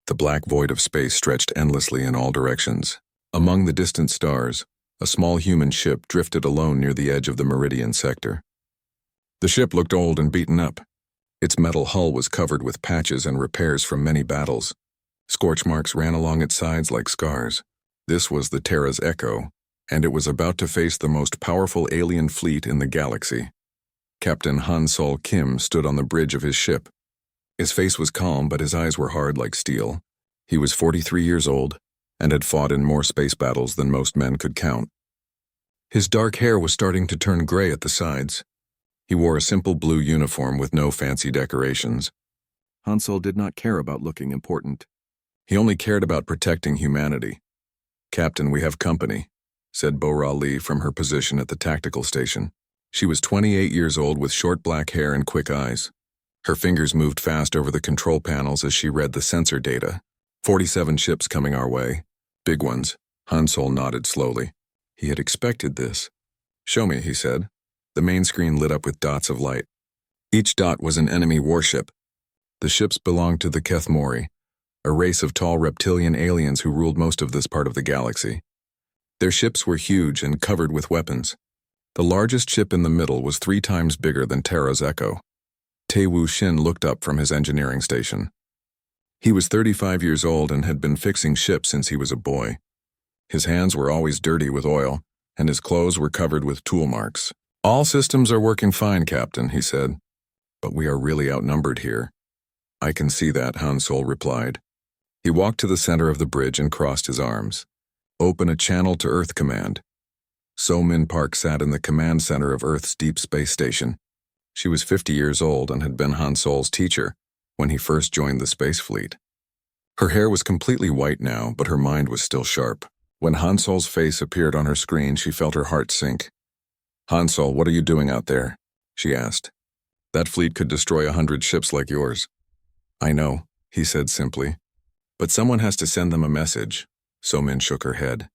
The black void of space stretched endlessly in all directions. Among the distant stars, a small human ship drifted alone near the edge of the Meridian sector. The ship looked old and beaten up. Its metal hull was covered with patches and repairs from many battles. Scorch marks ran along its sides like scars. This was the Terra's Echo, and it was about to face the most powerful alien fleet in the galaxy. Captain Han Sol Kim stood on the bridge of his ship. His face was calm, but his eyes were hard like steel. He was 43 years old and had fought in more space battles than most men could count. His dark hair was starting to turn gray at the sides. He wore a simple blue uniform with no fancy decorations. Han Sol did not care about looking important. He only cared about protecting humanity. "Captain, we have company," said Bora Lee from her position at the tactical station. She was 28 years old with short black hair and quick eyes. Her fingers moved fast over the control panels as she read the sensor data. 47 ships coming our way. Big ones. Han Sol nodded slowly. He had expected this. "Show me," he said. The main screen lit up with dots of light. Each dot was an enemy warship. The ships belonged to the Kethmori, a race of tall reptilian aliens who ruled most of this part of the galaxy. Their ships were huge and covered with weapons. The largest ship in the middle was 3 times bigger than Terra's Echo. Tae Woo Shin looked up from his engineering station. He was 35 years old and had been fixing ships since he was a boy. His hands were always dirty with oil, and his clothes were covered with tool marks. "All systems are working fine, Captain," he said. "But we are really outnumbered here." "I can see that," Han Sol replied. He walked to the center of the bridge and crossed his arms. "Open a channel to Earth Command." So Min Park sat in the command center of Earth's deep space station. She was 50 years old and had been Han Sol's teacher when he first joined the space fleet. Her hair was completely white now, but her mind was still sharp. When Han Sol's face appeared on her screen, she felt her heart sink. "Han Sol, what are you doing out there?" she asked. "That fleet could destroy 100 ships like yours." "I know," he said simply. "But someone has to send them a message." So Min shook her head.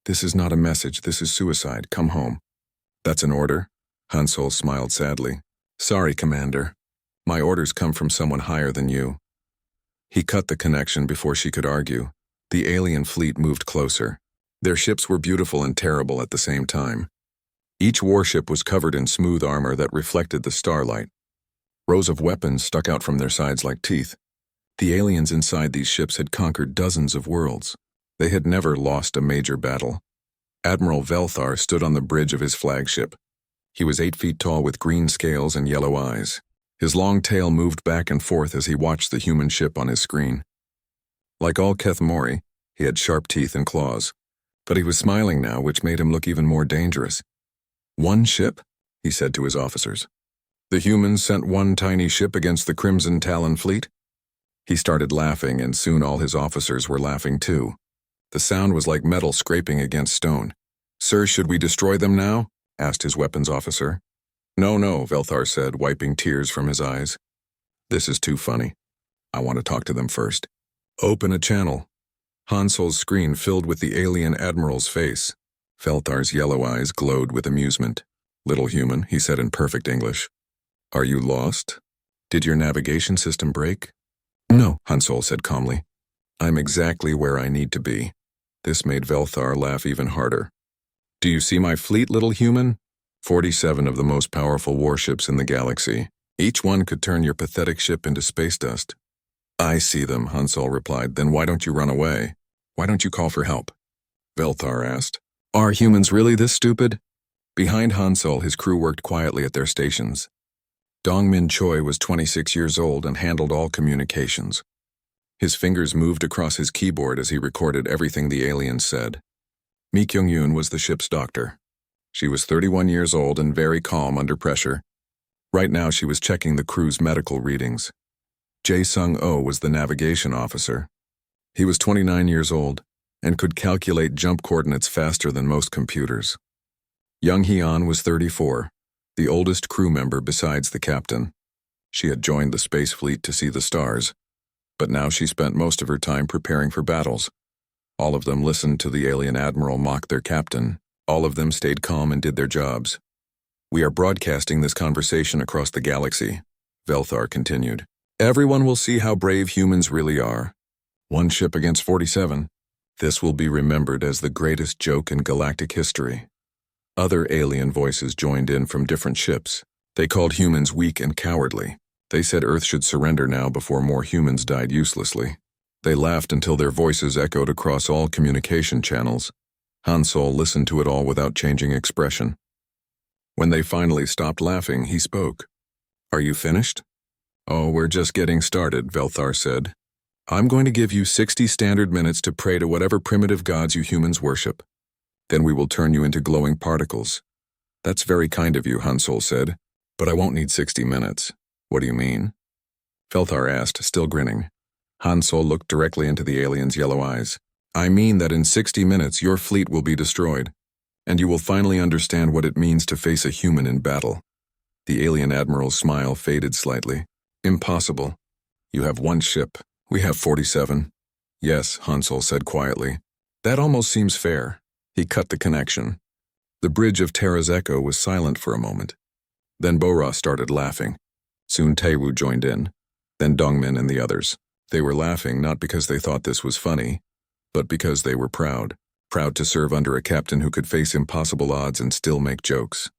"This is not a message, this is suicide. Come home." "That's an order?" Han Sol smiled sadly. "Sorry, Commander. My orders come from someone higher than you." He cut the connection before she could argue. The alien fleet moved closer. Their ships were beautiful and terrible at the same time. Each warship was covered in smooth armor that reflected the starlight. Rows of weapons stuck out from their sides like teeth. The aliens inside these ships had conquered dozens of worlds. They had never lost a major battle. Admiral Velthar stood on the bridge of his flagship. He was 8 feet tall with green scales and yellow eyes. His long tail moved back and forth as he watched the human ship on his screen. Like all Kethmori, he had sharp teeth and claws. But he was smiling now, which made him look even more dangerous. "One ship?" he said to his officers. "The humans sent one tiny ship against the Crimson Talon fleet?" He started laughing, and soon all his officers were laughing too. The sound was like metal scraping against stone. "Sir, should we destroy them now?" asked his weapons officer. "No, no," Velthar said, wiping tears from his eyes. "This is too funny. I want to talk to them first." "Open a channel." Han Sol's screen filled with the alien admiral's face. Velthar's yellow eyes glowed with amusement. "Little human," he said in perfect English. "Are you lost? Did your navigation system break?" "No," Han Sol said calmly. "I'm exactly where I need to be." This made Velthar laugh even harder. "Do you see my fleet, little human? 47 of the most powerful warships in the galaxy. Each one could turn your pathetic ship into space dust." "I see them," Han Sol replied. "Then why don't you run away? Why don't you call for help?" Velthar asked. "Are humans really this stupid?" Behind Han Sol, his crew worked quietly at their stations. Dong Min Choi was 26 years old and handled all communications. His fingers moved across his keyboard as he recorded everything the aliens said. Mi Kyung-yoon was the ship's doctor. She was 31 years old and very calm under pressure. Right now she was checking the crew's medical readings. Jae Sung-oh was the navigation officer. He was 29 years old and could calculate jump coordinates faster than most computers. Young Hyun was 34, the oldest crew member besides the captain. She had joined the space fleet to see the stars, but now she spent most of her time preparing for battles. All of them listened to the alien admiral mock their captain. All of them stayed calm and did their jobs. "We are broadcasting this conversation across the galaxy," Velthar continued. "Everyone will see how brave humans really are. One ship against 47. This will be remembered as the greatest joke in galactic history. Other alien voices joined in from different ships. They called humans weak and cowardly. They said Earth should surrender now before more humans died uselessly. They laughed until their voices echoed across all communication channels. Han Sol listened to it all without changing expression. When they finally stopped laughing, he spoke. "Are you finished?" "Oh, we're just getting started," Velthar said. "I'm going to give you 60 standard minutes to pray to whatever primitive gods you humans worship. Then we will turn you into glowing particles." "That's very kind of you," Han Sol said. "But I won't need 60 minutes. What do you mean?" Velthar asked, still grinning. Han Sol looked directly into the alien's yellow eyes. "I mean that in 60 minutes your fleet will be destroyed, and you will finally understand what it means to face a human in battle." The alien admiral's smile faded slightly. "Impossible. You have one ship. We have 47. "Yes," Han Sol said quietly. "That almost seems fair." He cut the connection. The bridge of Terra's echo was silent for a moment. Then Bora started laughing. Soon Taewoo joined in. Then Dongmin and the others. They were laughing not because they thought this was funny, but because they were proud. Proud to serve under a captain who could face impossible odds and still make jokes.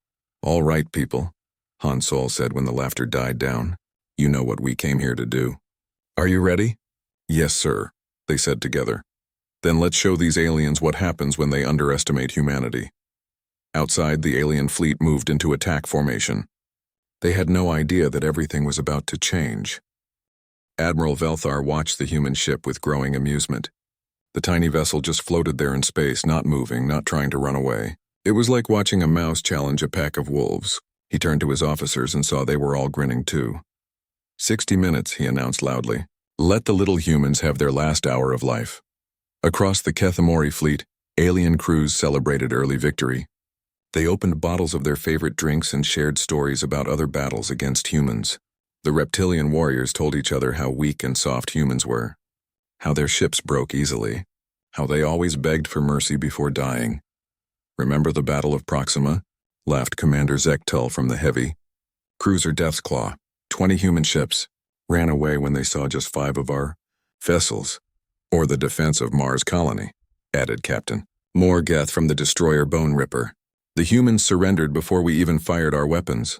"All right, people," Han Sol said when the laughter died down. "You know what we came here to do. Are you ready?" "Yes, sir," they said together. "Then let's show these aliens what happens when they underestimate humanity." Outside, the alien fleet moved into attack formation. They had no idea that everything was about to change. Admiral Velthar watched the human ship with growing amusement. The tiny vessel just floated there in space, not moving, not trying to run away. It was like watching a mouse challenge a pack of wolves. He turned to his officers and saw they were all grinning too. 60 minutes, he announced loudly. Let the little humans have their last hour of life. Across the Kethamori fleet, alien crews celebrated early victory. They opened bottles of their favorite drinks and shared stories about other battles against humans. The reptilian warriors told each other how weak and soft humans were, how their ships broke easily, how they always begged for mercy before dying. "Remember the Battle of Proxima?" laughed Commander Zektel from the Heavy. "Cruiser Death's Claw, 20 human ships, ran away when they saw just 5 of our vessels. Or the defense of Mars colony," added Captain Morgath from the destroyer Bone Ripper. "The humans surrendered before we even fired our weapons."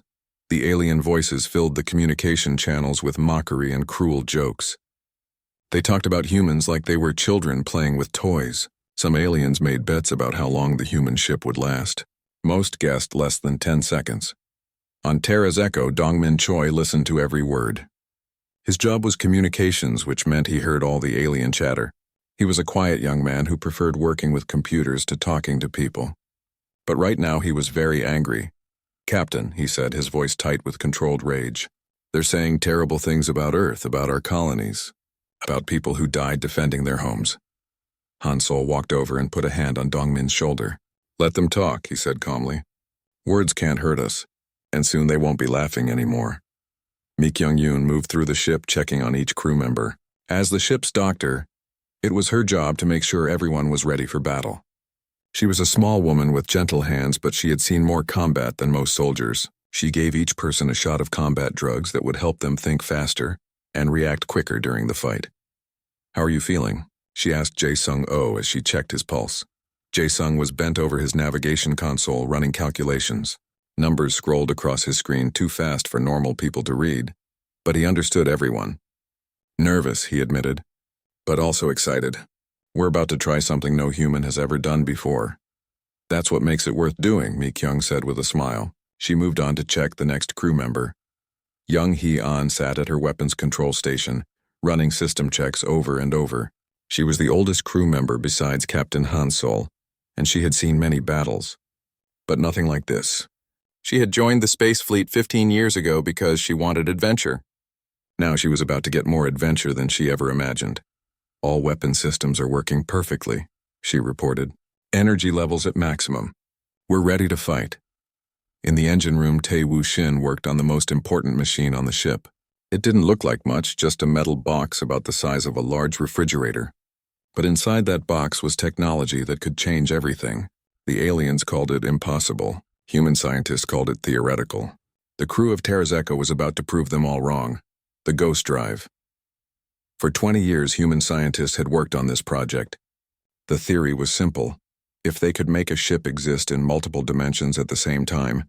The alien voices filled the communication channels with mockery and cruel jokes. They talked about humans like they were children playing with toys. Some aliens made bets about how long the human ship would last. Most guessed less than 10 seconds. On Terra's echo, Dongmin Choi listened to every word. His job was communications, which meant he heard all the alien chatter. He was a quiet young man who preferred working with computers to talking to people. But right now he was very angry. "Captain," he said, his voice tight with controlled rage. "They're saying terrible things about Earth, about our colonies, about people who died defending their homes." Han Sol walked over and put a hand on Dongmin's shoulder. "Let them talk," he said calmly. "Words can't hurt us, and soon they won't be laughing anymore." Mi Kyung-yoon moved through the ship, checking on each crew member. As the ship's doctor, it was her job to make sure everyone was ready for battle. She was a small woman with gentle hands, but she had seen more combat than most soldiers. She gave each person a shot of combat drugs that would help them think faster and react quicker during the fight. "How are you feeling?" she asked Jae-sung-oh as she checked his pulse. Jae-sung was bent over his navigation console running calculations. Numbers scrolled across his screen too fast for normal people to read, but he understood everyone. "Nervous," he admitted, "but also excited. We're about to try something no human has ever done before." "That's what makes it worth doing," Mi Kyung said with a smile. She moved on to check the next crew member. Young Hee-an sat at her weapons control station, running system checks over and over. She was the oldest crew member besides Captain Han Sol, and she had seen many battles. But nothing like this. She had joined the space fleet 15 years ago because she wanted adventure. Now she was about to get more adventure than she ever imagined. "All weapon systems are working perfectly," she reported. "Energy levels at maximum. We're ready to fight." In the engine room, Tae-woo Shin worked on the most important machine on the ship. It didn't look like much, just a metal box about the size of a large refrigerator. But inside that box was technology that could change everything. The aliens called it impossible. Human scientists called it theoretical. The crew of Terra's Echo was about to prove them all wrong. The Ghost Drive. For 20 years, human scientists had worked on this project. The theory was simple. If they could make a ship exist in multiple dimensions at the same time,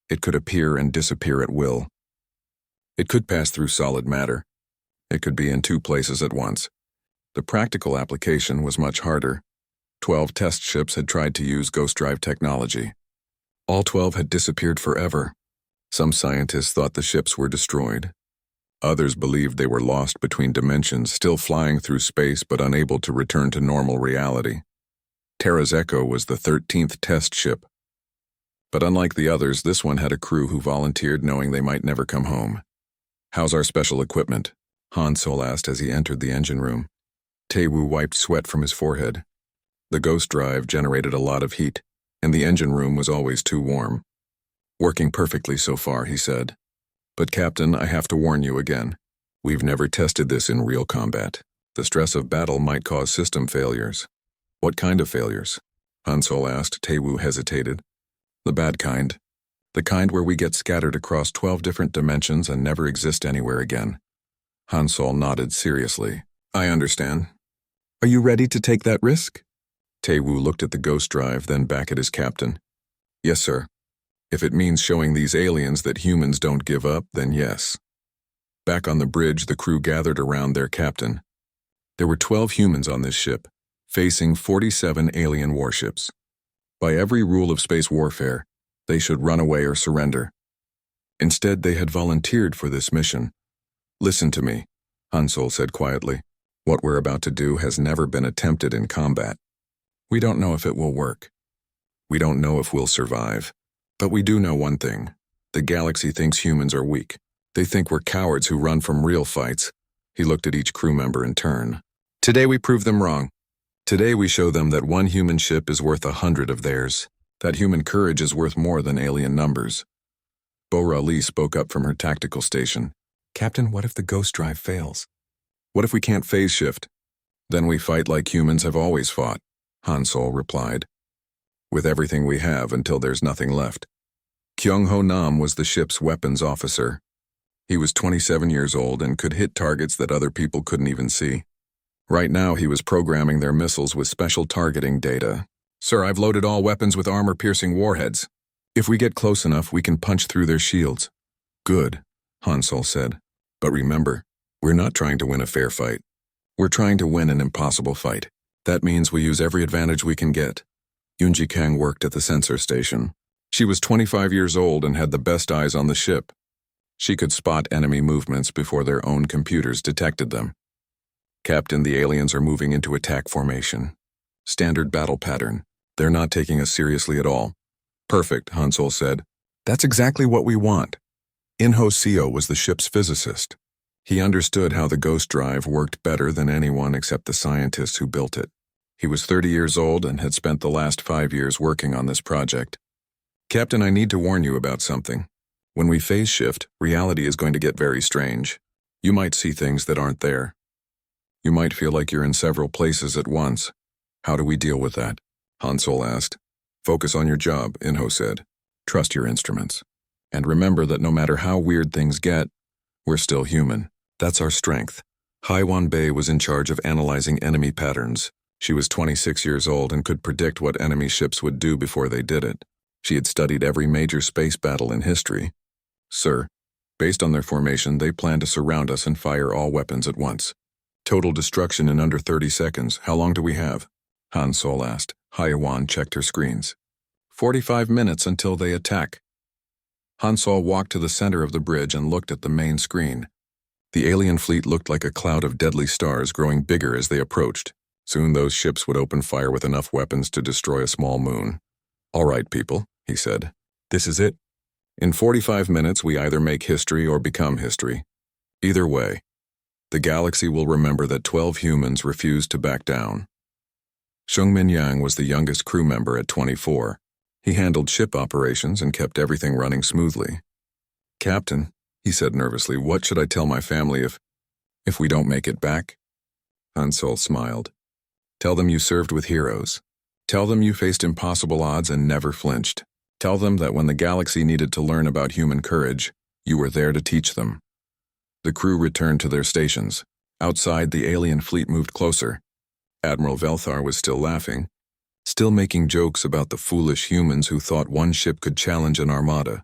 it could appear and disappear at will. It could pass through solid matter. It could be in two places at once. The practical application was much harder. 12 test ships had tried to use ghost drive technology. All 12 had disappeared forever. Some scientists thought the ships were destroyed. Others believed they were lost between dimensions, still flying through space but unable to return to normal reality. Terra's Echo was the 13th test ship. But unlike the others, this one had a crew who volunteered knowing they might never come home. "How's our special equipment?" Han Sol asked as he entered the engine room. Tae-woo wiped sweat from his forehead. The ghost drive generated a lot of heat, and the engine room was always too warm. "Working perfectly so far," he said. "But Captain, I have to warn you again. We've never tested this in real combat. The stress of battle might cause system failures." "What kind of failures?" Han Sol asked. Tae-woo hesitated. "The bad kind. The kind where we get scattered across 12 different dimensions and never exist anywhere again." Han Sol nodded seriously. "I understand. Are you ready to take that risk?" Tae-woo looked at the ghost drive, then back at his captain. "Yes, sir. If it means showing these aliens that humans don't give up, then yes." Back on the bridge, the crew gathered around their captain. There were 12 humans on this ship, facing 47 alien warships. By every rule of space warfare, they should run away or surrender. Instead, they had volunteered for this mission. "Listen to me," Han Sol said quietly. "What we're about to do has never been attempted in combat. We don't know if it will work. We don't know if we'll survive. But we do know one thing. The galaxy thinks humans are weak. They think we're cowards who run from real fights." He looked at each crew member in turn. "Today we prove them wrong. Today we show them that one human ship is worth 100 of theirs. That human courage is worth more than alien numbers." Bo-Ra Lee spoke up from her tactical station. "Captain, what if the ghost drive fails? What if we can't phase shift?" "Then we fight like humans have always fought," Han Sol replied. "With everything we have until there's nothing left." Kyung-ho Nam was the ship's weapons officer. He was 27 years old and could hit targets that other people couldn't even see. Right now, he was programming their missiles with special targeting data. "Sir, I've loaded all weapons with armor-piercing warheads. If we get close enough, we can punch through their shields." "Good," Han Sol said. "But remember, we're not trying to win a fair fight. We're trying to win an impossible fight. That means we use every advantage we can get." Yoonji Kang worked at the sensor station. She was 25 years old and had the best eyes on the ship. She could spot enemy movements before their own computers detected them. "Captain, the aliens are moving into attack formation. Standard battle pattern. They're not taking us seriously at all." "Perfect," Han Sol said. "That's exactly what we want." In-ho Seo was the ship's physicist. He understood how the ghost drive worked better than anyone except the scientists who built it. He was 30 years old and had spent the last 5 years working on this project. "Captain, I need to warn you about something. When we phase shift, reality is going to get very strange. You might see things that aren't there. You might feel like you're in several places at once. How do we deal with that?" Han Sol asked. "Focus on your job," In-ho said. "Trust your instruments. And remember that no matter how weird things get, we're still human. That's our strength." Haiwan Bei was in charge of analyzing enemy patterns. She was 26 years old and could predict what enemy ships would do before they did it. She had studied every major space battle in history. "Sir, based on their formation, they plan to surround us and fire all weapons at once. Total destruction in under 30 seconds. How long do we have?" Han Sol asked. Haiwan checked her screens. 45 minutes until they attack." Han Sol walked to the center of the bridge and looked at the main screen. The alien fleet looked like a cloud of deadly stars growing bigger as they approached. Soon those ships would open fire with enough weapons to destroy a small moon. "All right, people," he said. "This is it. In 45 minutes, we either make history or become history. Either way, the galaxy will remember that 12 humans refused to back down." Seung-min Yang was the youngest crew member at 24. He handled ship operations and kept everything running smoothly. "Captain," he said nervously, "what should I tell my family if we don't make it back?" Han Sol smiled. "Tell them you served with heroes. Tell them you faced impossible odds and never flinched. Tell them that when the galaxy needed to learn about human courage, you were there to teach them." The crew returned to their stations. Outside, the alien fleet moved closer. Admiral Velthar was still laughing, still making jokes about the foolish humans who thought one ship could challenge an armada.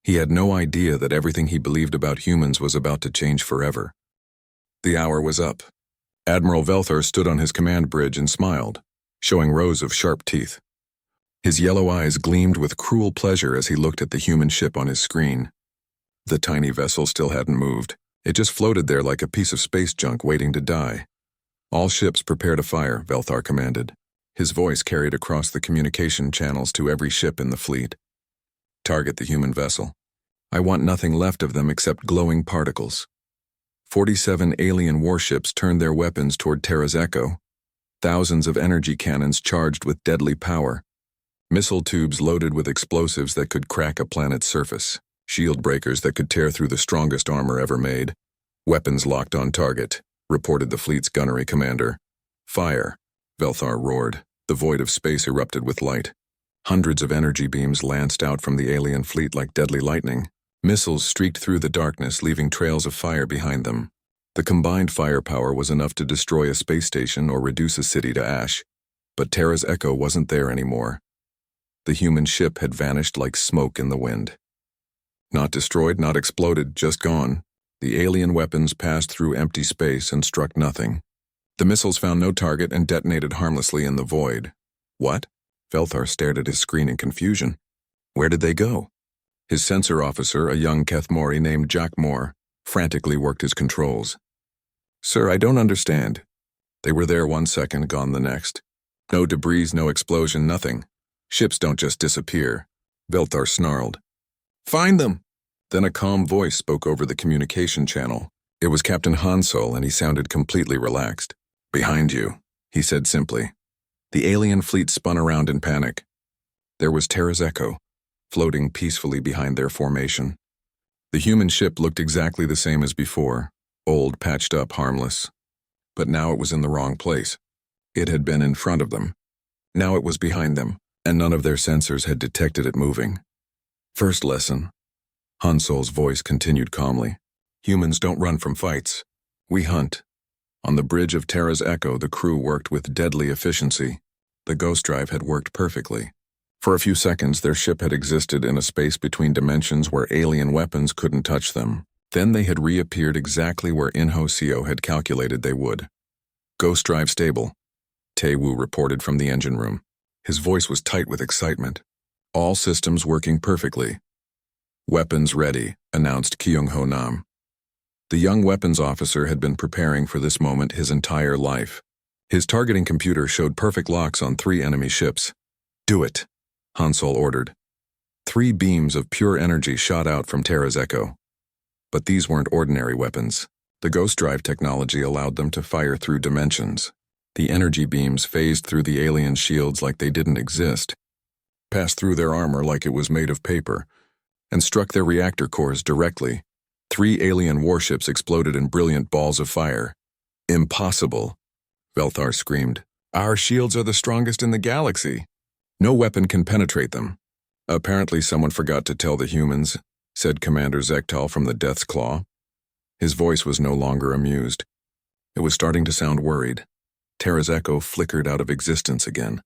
He had no idea that everything he believed about humans was about to change forever. The hour was up. Admiral Velthar stood on his command bridge and smiled, showing rows of sharp teeth. His yellow eyes gleamed with cruel pleasure as he looked at the human ship on his screen. The tiny vessel still hadn't moved. It just floated there like a piece of space junk waiting to die. "All ships prepare to fire," Velthar commanded. His voice carried across the communication channels to every ship in the fleet. "Target the human vessel. I want nothing left of them except glowing particles." 47 alien warships turned their weapons toward Terra's Echo. Thousands of energy cannons charged with deadly power. Missile tubes loaded with explosives that could crack a planet's surface. Shield breakers that could tear through the strongest armor ever made. "Weapons locked on target," reported the fleet's gunnery commander. "Fire," Velthar roared. The void of space erupted with light. Hundreds of energy beams lanced out from the alien fleet like deadly lightning. Missiles streaked through the darkness, leaving trails of fire behind them. The combined firepower was enough to destroy a space station or reduce a city to ash. But Terra's Echo wasn't there anymore. The human ship had vanished like smoke in the wind. Not destroyed, not exploded, just gone. The alien weapons passed through empty space and struck nothing. The missiles found no target and detonated harmlessly in the void. What? Velthar stared at his screen in confusion. Where did they go? His sensor officer, a young Kethmori named Jack Moore, frantically worked his controls. "Sir, I don't understand." "They were there 1 second, gone the next. No debris, no explosion, nothing. Ships don't just disappear." Velthar snarled. "Find them!" Then a calm voice spoke over the communication channel. It was Captain Hansol, and he sounded completely relaxed. "Behind you," he said simply. The alien fleet spun around in panic. There was Terra's Echo, floating peacefully behind their formation. The human ship looked exactly the same as before, old, patched up, harmless. But now it was in the wrong place. It had been in front of them. Now it was behind them, and none of their sensors had detected it moving. "First lesson," Hansol's voice continued calmly. "Humans don't run from fights. We hunt." On the bridge of Terra's Echo, the crew worked with deadly efficiency. The ghost drive had worked perfectly. For a few seconds, their ship had existed in a space between dimensions where alien weapons couldn't touch them. Then they had reappeared exactly where Inho-Seo had calculated they would. "Ghost drive stable," Tae-Woo reported from the engine room. His voice was tight with excitement. "All systems working perfectly." "Weapons ready," announced Kyung-Ho Nam. The young weapons officer had been preparing for this moment his entire life. His targeting computer showed perfect locks on 3 enemy ships. "Do it," Hansol ordered. 3 beams of pure energy shot out from Terra's Echo. But these weren't ordinary weapons. The ghost drive technology allowed them to fire through dimensions. The energy beams phased through the alien shields like they didn't exist, passed through their armor like it was made of paper, and struck their reactor cores directly. 3 alien warships exploded in brilliant balls of fire. "Impossible," Velthar screamed. "Our shields are the strongest in the galaxy. No weapon can penetrate them." "Apparently someone forgot to tell the humans," said Commander Zektal from the Death's Claw. His voice was no longer amused. It was starting to sound worried. Terra's Echo flickered out of existence again.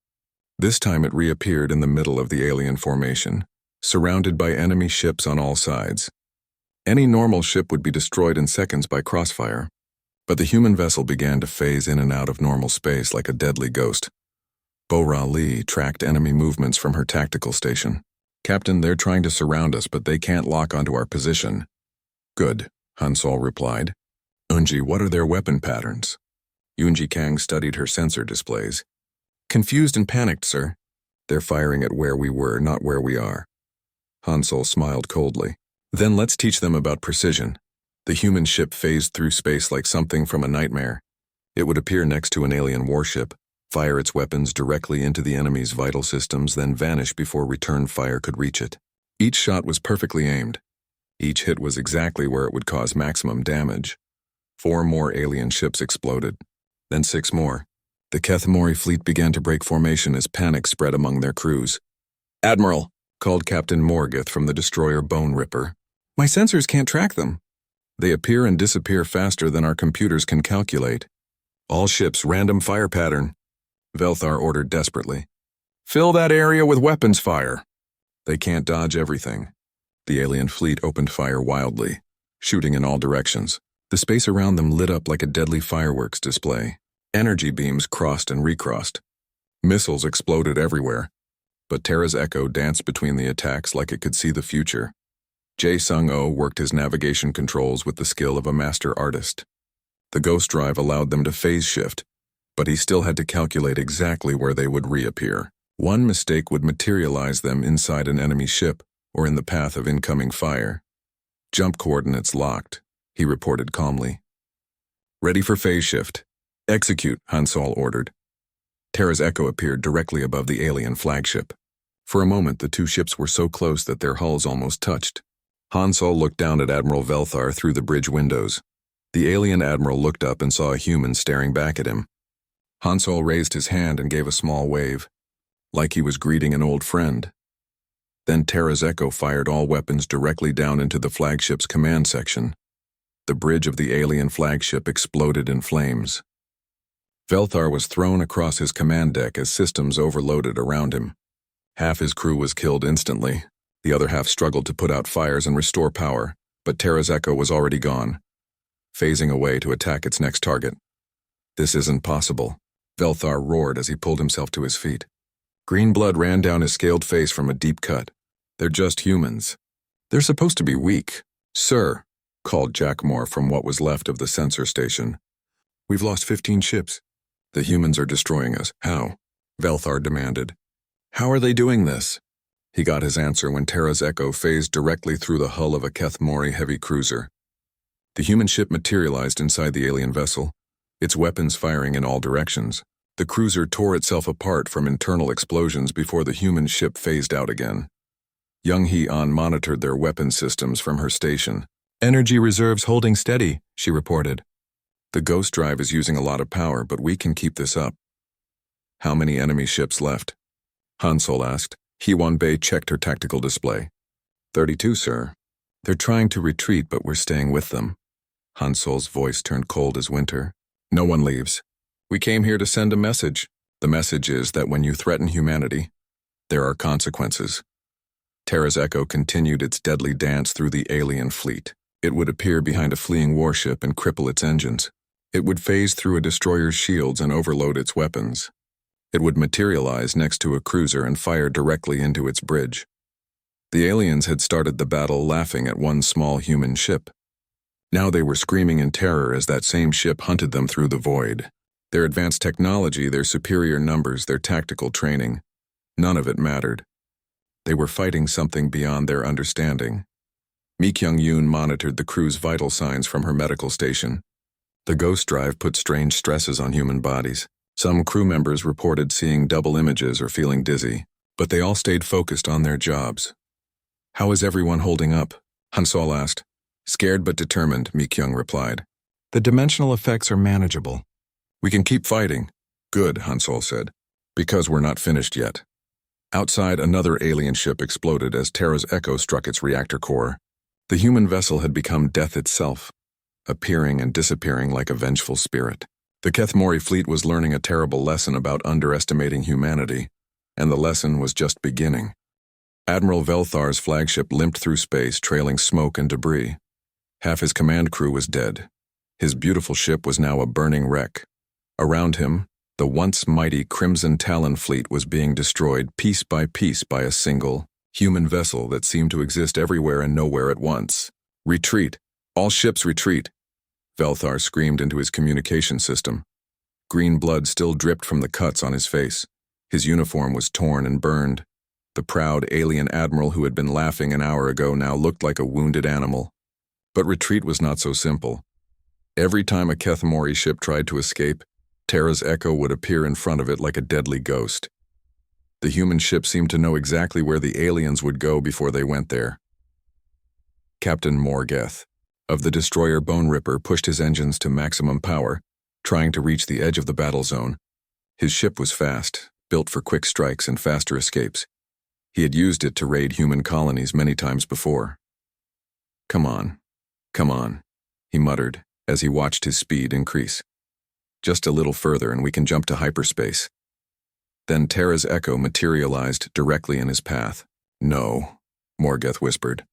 This time it reappeared in the middle of the alien formation, surrounded by enemy ships on all sides. Any normal ship would be destroyed in seconds by crossfire, but the human vessel began to phase in and out of normal space like a deadly ghost. Bo-Ra Lee tracked enemy movements from her tactical station. "Captain, they're trying to surround us, but they can't lock onto our position." "Good," Hansol replied. "Unji, what are their weapon patterns?" Yoonji Kang studied her sensor displays. "Confused and panicked, sir. They're firing at where we were, not where we are." Hansol smiled coldly. "Then let's teach them about precision." The human ship phased through space like something from a nightmare. It would appear next to an alien warship, fire its weapons directly into the enemy's vital systems, then vanish before return fire could reach it. Each shot was perfectly aimed. Each hit was exactly where it would cause maximum damage. 4 more alien ships exploded. Then 6 more. The Kethmori fleet began to break formation as panic spread among their crews. "Admiral," called Captain Morgoth from the destroyer Bone Ripper. "My sensors can't track them." They appear and disappear faster than our computers can calculate. All ships, random fire pattern, Velthar ordered desperately. Fill that area with weapons fire. They can't dodge everything. The alien fleet opened fire wildly, shooting in all directions. The space around them lit up like a deadly fireworks display. Energy beams crossed and recrossed. Missiles exploded everywhere. But Terra's Echo danced between the attacks like it could see the future. Jae Sung-oh worked his navigation controls with the skill of a master artist. The ghost drive allowed them to phase shift, but he still had to calculate exactly where they would reappear. One mistake would materialize them inside an enemy ship or in the path of incoming fire. Jump coordinates locked, he reported calmly. Ready for phase shift. Execute, Han Sol ordered. Terra's Echo appeared directly above the alien flagship. For a moment, the two ships were so close that their hulls almost touched. Han Sol looked down at Admiral Velthar through the bridge windows. The alien admiral looked up and saw a human staring back at him. Han Sol raised his hand and gave a small wave, like he was greeting an old friend. Then Terra's Echo fired all weapons directly down into the flagship's command section. The bridge of the alien flagship exploded in flames. Velthar was thrown across his command deck as systems overloaded around him. Half his crew was killed instantly. The other half struggled to put out fires and restore power, but Terra's Echo was already gone, phasing away to attack its next target. This isn't possible, Velthar roared as he pulled himself to his feet. Green blood ran down his scaled face from a deep cut. They're just humans. They're supposed to be weak. Sir, called Jack Moore from what was left of the sensor station. We've lost 15 ships. The humans are destroying us. How? Velthar demanded. How are they doing this? He got his answer when Terra's Echo phased directly through the hull of a Kethmori heavy cruiser. The human ship materialized inside the alien vessel, its weapons firing in all directions. The cruiser tore itself apart from internal explosions before the human ship phased out again. Young Hee-an monitored their weapon systems from her station. Energy reserves holding steady, she reported. The ghost drive is using a lot of power, but we can keep this up. How many enemy ships left? Han Sol asked. Hee-won-bae checked her tactical display. 32, sir. They're trying to retreat, but we're staying with them. Han Sol's voice turned cold as winter. No one leaves. We came here to send a message. The message is that when you threaten humanity, there are consequences. Terra's Echo continued its deadly dance through the alien fleet. It would appear behind a fleeing warship and cripple its engines. It would phase through a destroyer's shields and overload its weapons. It would materialize next to a cruiser and fire directly into its bridge. The aliens had started the battle laughing at one small human ship. Now they were screaming in terror as that same ship hunted them through the void. Their advanced technology, their superior numbers, their tactical training, none of it mattered. They were fighting something beyond their understanding. Mi Kyung-yoon monitored the crew's vital signs from her medical station. The ghost drive put strange stresses on human bodies. Some crew members reported seeing double images or feeling dizzy, but they all stayed focused on their jobs. How is everyone holding up? Han Sol asked. Scared but determined, Mi Kyung replied. The dimensional effects are manageable. We can keep fighting. Good, Han Sol said, because we're not finished yet. Outside, another alien ship exploded as Terra's Echo struck its reactor core. The human vessel had become death itself, appearing and disappearing like a vengeful spirit. The Kethmori fleet was learning a terrible lesson about underestimating humanity, and the lesson was just beginning. Admiral Velthar's flagship limped through space, trailing smoke and debris. Half his command crew was dead. His beautiful ship was now a burning wreck. Around him, the once mighty Crimson Talon fleet was being destroyed piece by a single, human vessel that seemed to exist everywhere and nowhere at once. Retreat! All ships retreat! Velthar screamed into his communication system. Green blood still dripped from the cuts on his face. His uniform was torn and burned. The proud alien admiral who had been laughing an hour ago now looked like a wounded animal. But retreat was not so simple. Every time a Kethmori ship tried to escape, Terra's Echo would appear in front of it like a deadly ghost. The human ship seemed to know exactly where the aliens would go before they went there. Captain Morgeth of the destroyer Bone Ripper pushed his engines to maximum power, trying to reach the edge of the battle zone. His ship was fast, built for quick strikes and faster escapes. He had used it to raid human colonies many times before. Come on. Come on. he muttered as he watched his speed increase. Just a little further and we can jump to hyperspace. Then Terra's echo materialized directly in his path. No, Morgeth whispered.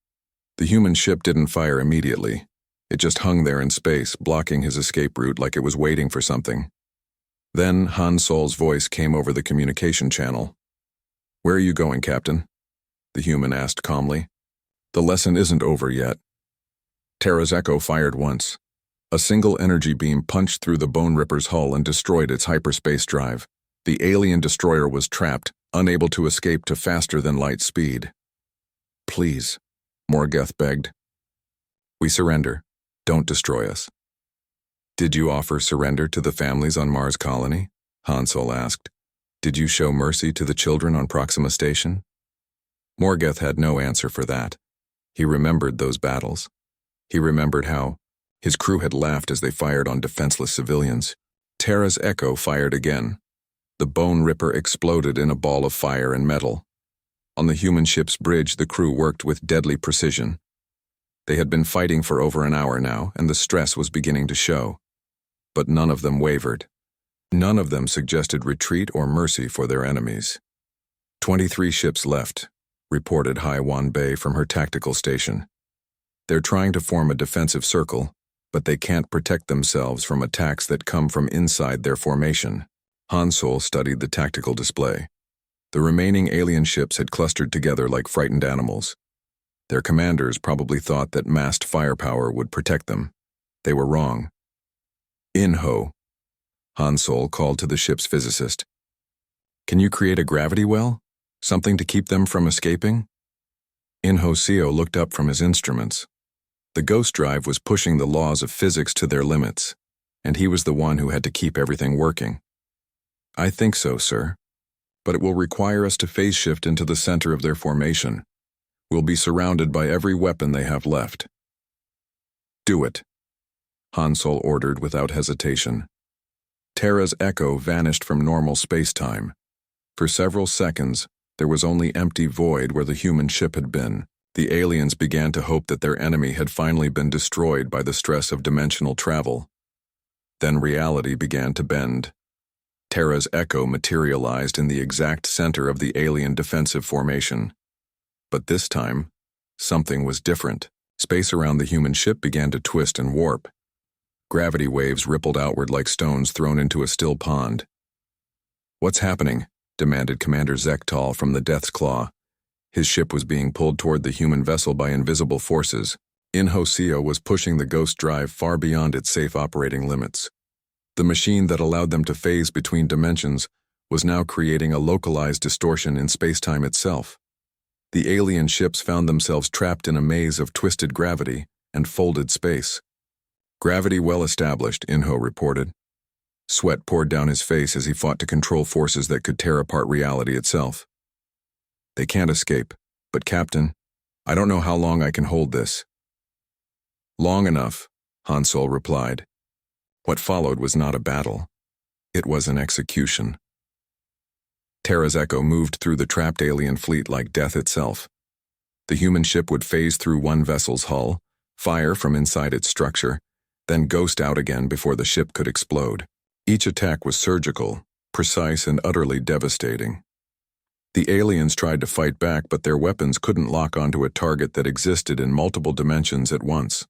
The human ship didn't fire immediately. It just hung there in space, blocking his escape route like it was waiting for something. Then Han Sol's voice came over the communication channel. "Where are you going, Captain?" the human asked calmly. "The lesson isn't over yet." Terra's echo fired once. A single energy beam punched through the Bone Ripper's hull and destroyed its hyperspace drive. The alien destroyer was trapped, unable to escape to faster-than-light speed. "Please," Morgeth begged. "We surrender. Don't destroy us." "Did you offer surrender to the families on Mars Colony?" Han Sol asked. "Did you show mercy to the children on Proxima Station?" Morgeth had no answer for that. He remembered those battles. He remembered how his crew had laughed as they fired on defenseless civilians. Terra's echo fired again. The Bone Ripper exploded in a ball of fire and metal. On the human ship's bridge, the crew worked with deadly precision. They had been fighting for over an hour now, and the stress was beginning to show. But none of them wavered. None of them suggested retreat or mercy for their enemies. 23 ships left, reported Haiwan Bay from her tactical station. They're trying to form a defensive circle, but they can't protect themselves from attacks that come from inside their formation. Han Sol studied the tactical display. The remaining alien ships had clustered together like frightened animals. Their commanders probably thought that massed firepower would protect them. They were wrong. "Inho," Han Sol called to the ship's physicist. "Can you create a gravity well? Something to keep them from escaping?" Inho Seo looked up from his instruments. The ghost drive was pushing the laws of physics to their limits, and he was the one who had to keep everything working. "I think so, sir. But it will require us to phase shift into the center of their formation. We'll be surrounded by every weapon they have left." "Do it," Han Sol ordered without hesitation. Terra's echo vanished from normal space-time. For several seconds, there was only empty void where the human ship had been. The aliens began to hope that their enemy had finally been destroyed by the stress of dimensional travel. Then reality began to bend. Terra's echo materialized in the exact center of the alien defensive formation. But this time, something was different. Space around the human ship began to twist and warp. Gravity waves rippled outward like stones thrown into a still pond. "What's happening?" demanded Commander Zektal from the Death's Claw. His ship was being pulled toward the human vessel by invisible forces. Inho Seo was pushing the ghost drive far beyond its safe operating limits. The machine that allowed them to phase between dimensions was now creating a localized distortion in space-time itself. The alien ships found themselves trapped in a maze of twisted gravity and folded space. "Gravity well established," Inho reported. Sweat poured down his face as he fought to control forces that could tear apart reality itself. "They can't escape, but Captain, I don't know how long I can hold this." "Long enough," Han Sol replied. What followed was not a battle. It was an execution. Terra's echo moved through the trapped alien fleet like death itself. The human ship would phase through one vessel's hull, fire from inside its structure, then ghost out again before the ship could explode. Each attack was surgical, precise, and utterly devastating. The aliens tried to fight back, but their weapons couldn't lock onto a target that existed in multiple dimensions at once.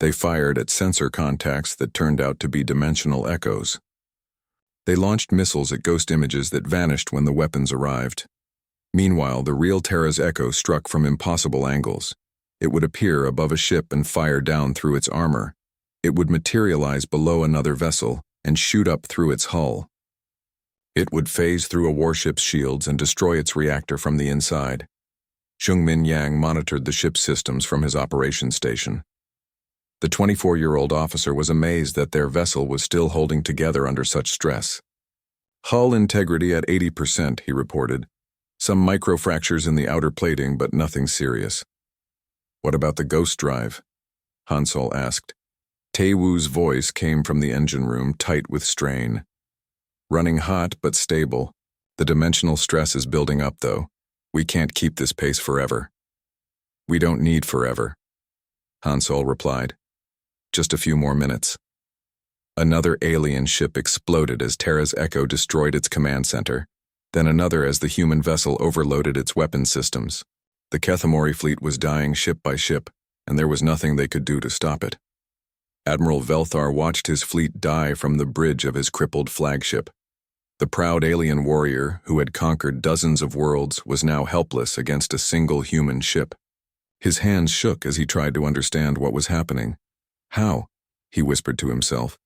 They fired at sensor contacts that turned out to be dimensional echoes. They launched missiles at ghost images that vanished when the weapons arrived. Meanwhile, the real Terra's echo struck from impossible angles. It would appear above a ship and fire down through its armor. It would materialize below another vessel and shoot up through its hull. It would phase through a warship's shields and destroy its reactor from the inside. Xungmin Yang monitored the ship's systems from his operations station. The 24-year-old officer was amazed that their vessel was still holding together under such stress. "Hull integrity at 80%, he reported. "Some microfractures in the outer plating, but nothing serious." "What about the ghost drive?" Han Sol asked. Taewoo's voice came from the engine room, tight with strain. "Running hot but stable. The dimensional stress is building up, though. We can't keep this pace forever." "We don't need forever," Han Sol replied. Just a few more minutes. Another alien ship exploded as Terra's Echo destroyed its command center, then another as the human vessel overloaded its weapon systems. The Kethamori fleet was dying ship by ship, and there was nothing they could do to stop it. Admiral Velthar watched his fleet die from the bridge of his crippled flagship. The proud alien warrior, who had conquered dozens of worlds, was now helpless against a single human ship. His hands shook as he tried to understand what was happening. How? He whispered to himself.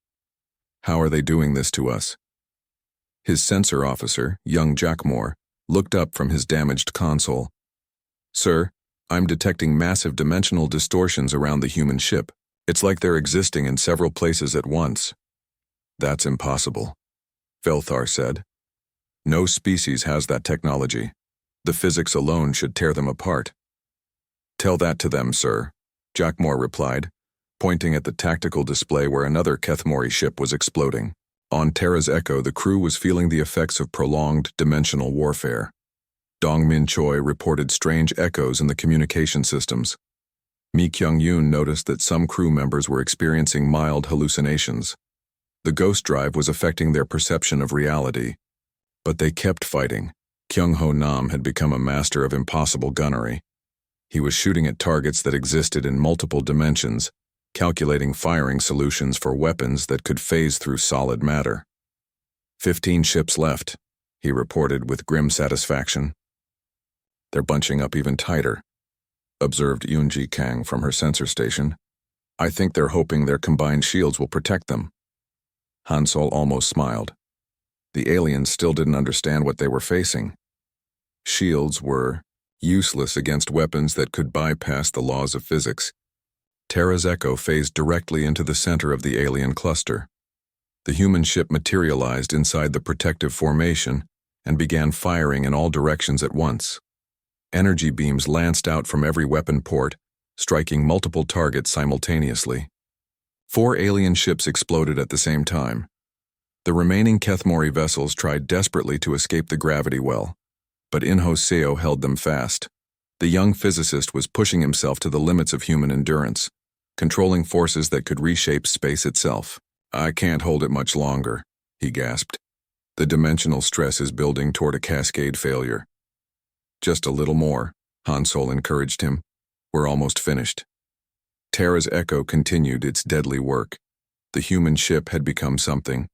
How are they doing this to us? His sensor officer, young Jackmore, looked up from his damaged console. Sir, I'm detecting massive dimensional distortions around the human ship. It's like they're existing in several places at once. That's impossible, Velthar said. No species has that technology. The physics alone should tear them apart. Tell that to them, sir, Jackmore replied, pointing at the tactical display where another Kethamori ship was exploding. On Terra's Echo, the crew was feeling the effects of prolonged dimensional warfare. Dong Min Choi reported strange echoes in the communication systems. Mi Kyung-yoon noticed that some crew members were experiencing mild hallucinations. The ghost drive was affecting their perception of reality. But they kept fighting. Kyung-ho Nam had become a master of impossible gunnery. He was shooting at targets that existed in multiple dimensions, calculating firing solutions for weapons that could phase through solid matter. 15 ships left, he reported with grim satisfaction. They're bunching up even tighter, observed Yoonji Kang from her sensor station. I think they're hoping their combined shields will protect them. Hansol almost smiled. The aliens still didn't understand what they were facing. Shields were useless against weapons that could bypass the laws of physics. Terra's Echo phased directly into the center of the alien cluster. The human ship materialized inside the protective formation and began firing in all directions at once. Energy beams lanced out from every weapon port, striking multiple targets simultaneously. 4 alien ships exploded at the same time. The remaining Kethamori vessels tried desperately to escape the gravity well, but Inho Seo held them fast. The young physicist was pushing himself to the limits of human endurance, controlling forces that could reshape space itself. I can't hold it much longer, he gasped. The dimensional stress is building toward a cascade failure. Just a little more, Hansol encouraged him. We're almost finished. Terra's Echo continued its deadly work. The human ship had become something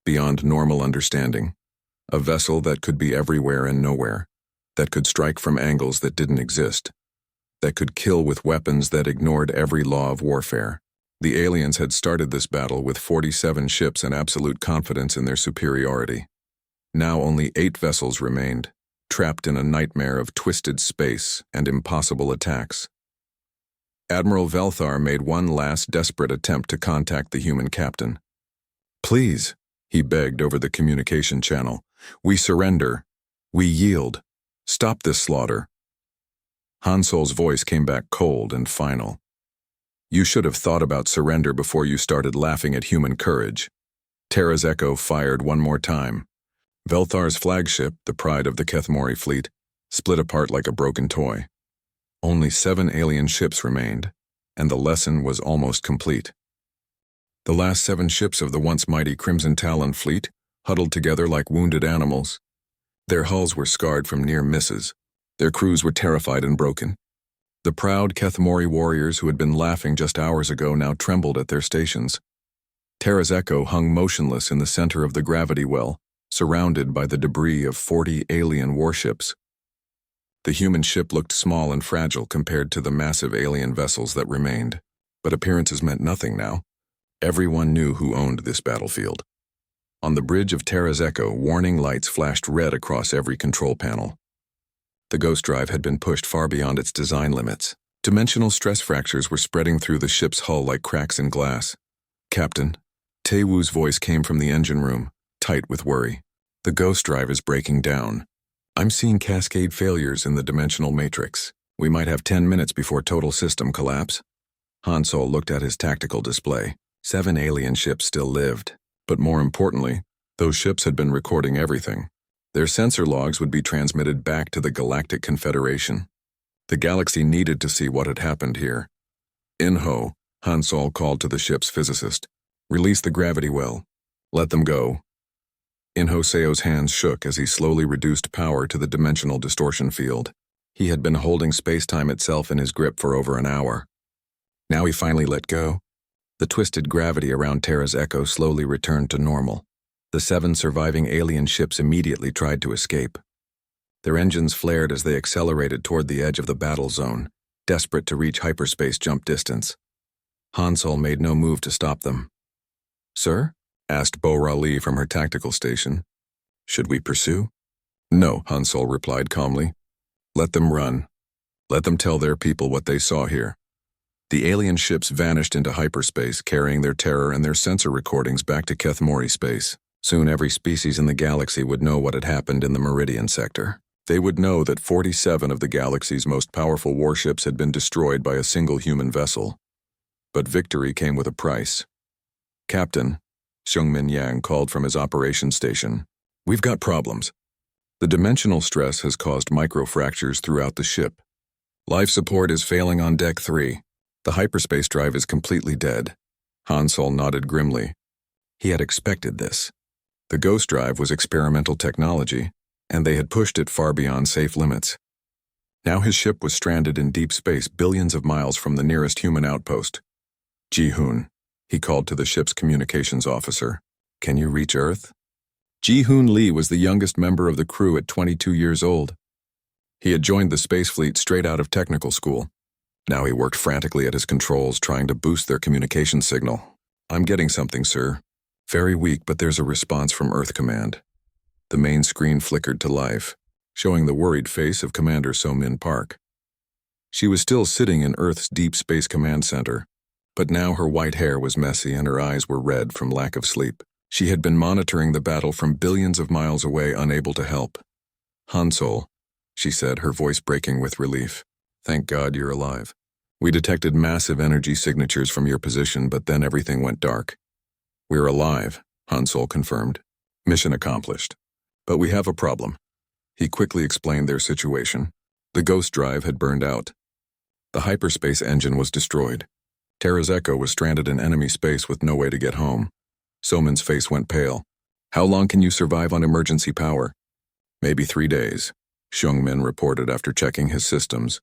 beyond normal understanding. A vessel that could be everywhere and nowhere, that could strike from angles that didn't exist, that could kill with weapons that ignored every law of warfare. The aliens had started this battle with 47 ships and absolute confidence in their superiority. Now only 8 vessels remained, trapped in a nightmare of twisted space and impossible attacks. Admiral Velthar made one last desperate attempt to contact the human captain. Please, he begged over the communication channel. We surrender. We yield. Stop this slaughter. Hansol's voice came back cold and final. You should have thought about surrender before you started laughing at human courage. Terra's Echo fired one more time. Velthar's flagship, the pride of the Kethamori fleet, split apart like a broken toy. Only 7 alien ships remained, and the lesson was almost complete. The last 7 ships of the once mighty Crimson Talon fleet huddled together like wounded animals. Their hulls were scarred from near misses. Their crews were terrified and broken. The proud Kethamori warriors who had been laughing just hours ago now trembled at their stations. Terra's Echo hung motionless in the center of the gravity well, surrounded by the debris of 40 alien warships. The human ship looked small and fragile compared to the massive alien vessels that remained, but appearances meant nothing now. Everyone knew who owned this battlefield. On the bridge of Terra's Echo, warning lights flashed red across every control panel. The ghost drive had been pushed far beyond its design limits. Dimensional stress fractures were spreading through the ship's hull like cracks in glass. Captain, Taewoo's voice came from the engine room, tight with worry. The ghost drive is breaking down. I'm seeing cascade failures in the dimensional matrix. We might have 10 minutes before total system collapse. Hansol looked at his tactical display. 7 alien ships still lived. But more importantly, those ships had been recording everything. Their sensor logs would be transmitted back to the Galactic Confederation. The galaxy needed to see what had happened here. Inho, Han Sol called to the ship's physicist. Release the gravity well. Let them go. In Hoseo's hands shook as he slowly reduced power to the dimensional distortion field. He had been holding space-time itself in his grip for over an hour. Now he finally let go. The twisted gravity around Terra's Echo slowly returned to normal. The 7 surviving alien ships immediately tried to escape. Their engines flared as they accelerated toward the edge of the battle zone, desperate to reach hyperspace jump distance. Han Sol made no move to stop them. "Sir?" asked Bo-Ra-Lee from her tactical station. "Should we pursue?" "No," Han Sol replied calmly. "Let them run. Let them tell their people what they saw here." The alien ships vanished into hyperspace, carrying their terror and their sensor recordings back to Kethmori space. Soon every species in the galaxy would know what had happened in the Meridian sector. They would know that 47 of the galaxy's most powerful warships had been destroyed by a single human vessel. But victory came with a price. "Captain," Xiongmin Yang called from his operations station, "we've got problems. The dimensional stress has caused microfractures throughout the ship. Life support is failing on Deck 3. The hyperspace drive is completely dead." Han Sol nodded grimly. He had expected this. The Ghost Drive was experimental technology, and they had pushed it far beyond safe limits. Now his ship was stranded in deep space billions of miles from the nearest human outpost. "Ji-Hoon," he called to the ship's communications officer. "Can you reach Earth?" Ji-Hoon Lee was the youngest member of the crew at 22 years old. He had joined the space fleet straight out of technical school. Now he worked frantically at his controls, trying to boost their communication signal. "I'm getting something, sir. Very weak, but there's a response from Earth Command." The main screen flickered to life, showing the worried face of Commander So-Min Park. She was still sitting in Earth's Deep Space Command Center, but now her white hair was messy and her eyes were red from lack of sleep. She had been monitoring the battle from billions of miles away, unable to help. "Han Sol," she said, her voice breaking with relief. "Thank God you're alive. We detected massive energy signatures from your position, but then everything went dark." "We're alive," Han Sol confirmed. "Mission accomplished. But we have a problem." He quickly explained their situation. The Ghost Drive had burned out. The hyperspace engine was destroyed. Terra's Echo was stranded in enemy space with no way to get home. So-Min's face went pale. "How long can you survive on emergency power?" "Maybe 3 days," Xiongmin reported after checking his systems.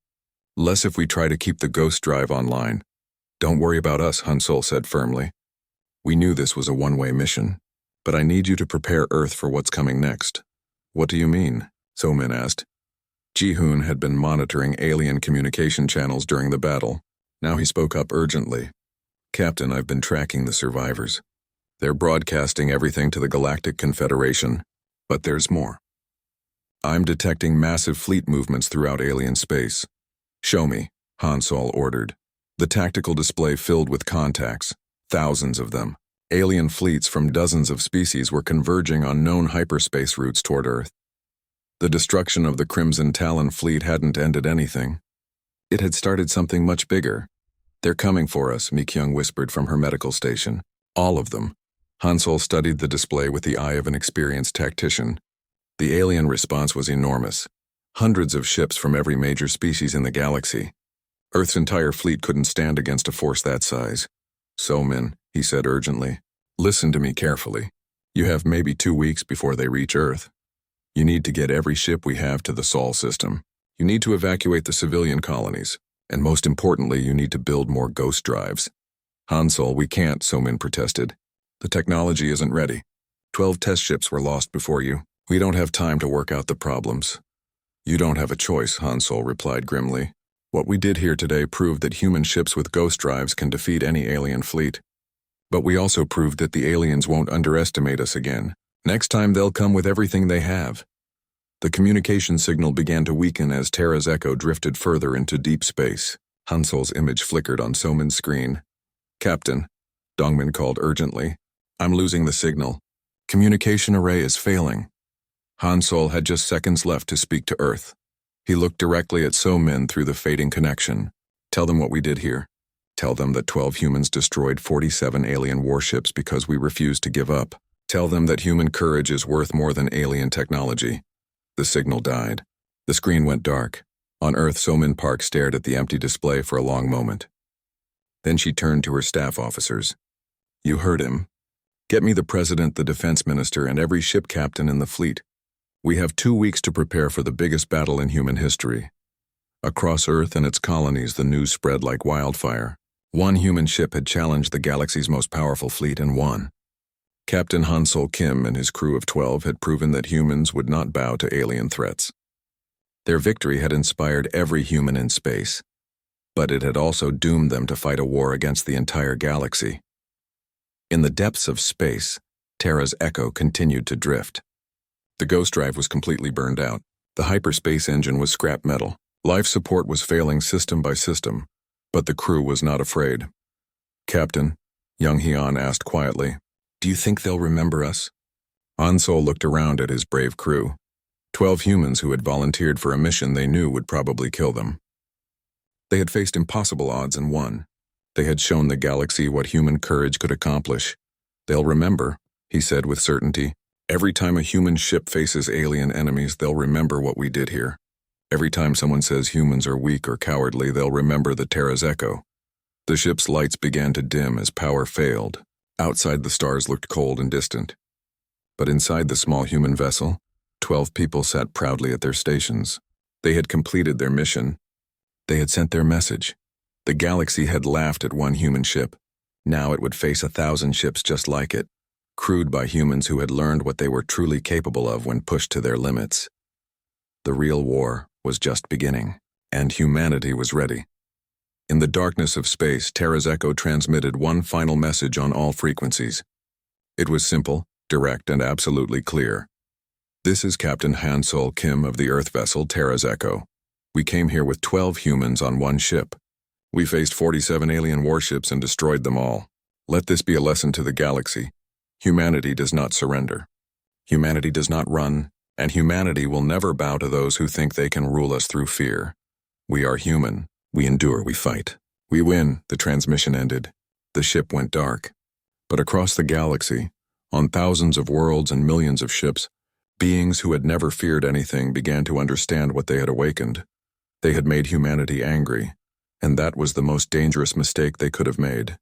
"Less if we try to keep the Ghost Drive online." "Don't worry about us," Han Sol said firmly. "We knew this was a one-way mission. But I need you to prepare Earth for what's coming next." "What do you mean?" So-Min asked. Ji-Hoon had been monitoring alien communication channels during the battle. Now he spoke up urgently. "Captain, I've been tracking the survivors. They're broadcasting everything to the Galactic Confederation. But there's more. I'm detecting massive fleet movements throughout alien space." "Show me," Han Sol ordered. The tactical display filled with contacts, thousands of them. Alien fleets from dozens of species were converging on known hyperspace routes toward Earth. The destruction of the Crimson Talon fleet hadn't ended anything. It had started something much bigger. "They're coming for us," Mi-Kyung whispered from her medical station. "All of them." Han Sol studied the display with the eye of an experienced tactician. The alien response was enormous. Hundreds of ships from every major species in the galaxy. Earth's entire fleet couldn't stand against a force that size. "So-Min," he said urgently, "listen to me carefully. You have maybe 2 weeks before they reach Earth. You need to get every ship we have to the Sol system. You need to evacuate the civilian colonies. And most importantly, you need to build more Ghost Drives." "Han Sol, we can't," So-Min protested. "The technology isn't ready. 12 test ships were lost before you. We don't have time to work out the problems." "You don't have a choice," Han Sol replied grimly. "What we did here today proved that human ships with Ghost Drives can defeat any alien fleet. But we also proved that the aliens won't underestimate us again. Next time they'll come with everything they have." The communication signal began to weaken as Terra's Echo drifted further into deep space. Han Sol's image flickered on So-Min's screen. "Captain," Dongmin called urgently, "I'm losing the signal. Communication array is failing." Han Sol had just seconds left to speak to Earth. He looked directly at So-Min through the fading connection. "Tell them what we did here. Tell them that 12 humans destroyed 47 alien warships because we refused to give up. Tell them that human courage is worth more than alien technology." The signal died. The screen went dark. On Earth, So-Min Park stared at the empty display for a long moment. Then she turned to her staff officers. You heard him. Get me the president, the defense minister, and every ship captain in the fleet. We have 2 weeks to prepare for the biggest battle in human history. Across Earth and its colonies, the news spread like wildfire. One human ship had challenged the galaxy's most powerful fleet and won. Captain Han-Sol Kim and his crew of 12 had proven that humans would not bow to alien threats. Their victory had inspired every human in space, but it had also doomed them to fight a war against the entire galaxy. In the depths of space, Terra's Echo continued to drift. The ghost drive was completely burned out. The hyperspace engine was scrap metal. Life support was failing system by system, but the crew was not afraid. Captain, Young Hyun asked quietly, do you think they'll remember us? Han-Sol looked around at his brave crew. 12 humans who had volunteered for a mission they knew would probably kill them. They had faced impossible odds and won. They had shown the galaxy what human courage could accomplish. They'll remember, he said with certainty. Every time a human ship faces alien enemies, they'll remember what we did here. Every time someone says humans are weak or cowardly, they'll remember the Terra's Echo. The ship's lights began to dim as power failed. Outside, the stars looked cold and distant. But inside the small human vessel, 12 people sat proudly at their stations. They had completed their mission. They had sent their message. The galaxy had laughed at one human ship. Now it would face 1,000 ships just like it, crewed by humans who had learned what they were truly capable of when pushed to their limits. The real war was just beginning, and humanity was ready. In the darkness of space, Terra's Echo transmitted one final message on all frequencies. It was simple, direct, and absolutely clear. This is Captain Han-Sol Kim of the Earth vessel Terra's Echo. We came here with 12 humans on one ship. We faced 47 alien warships and destroyed them all. Let this be a lesson to the galaxy. Humanity does not surrender. Humanity does not run, and humanity will never bow to those who think they can rule us through fear. We are human. We endure, we fight. We win. The transmission ended. The ship went dark. But across the galaxy, on thousands of worlds and millions of ships, beings who had never feared anything began to understand what they had awakened. They had made humanity angry, and that was the most dangerous mistake they could have made.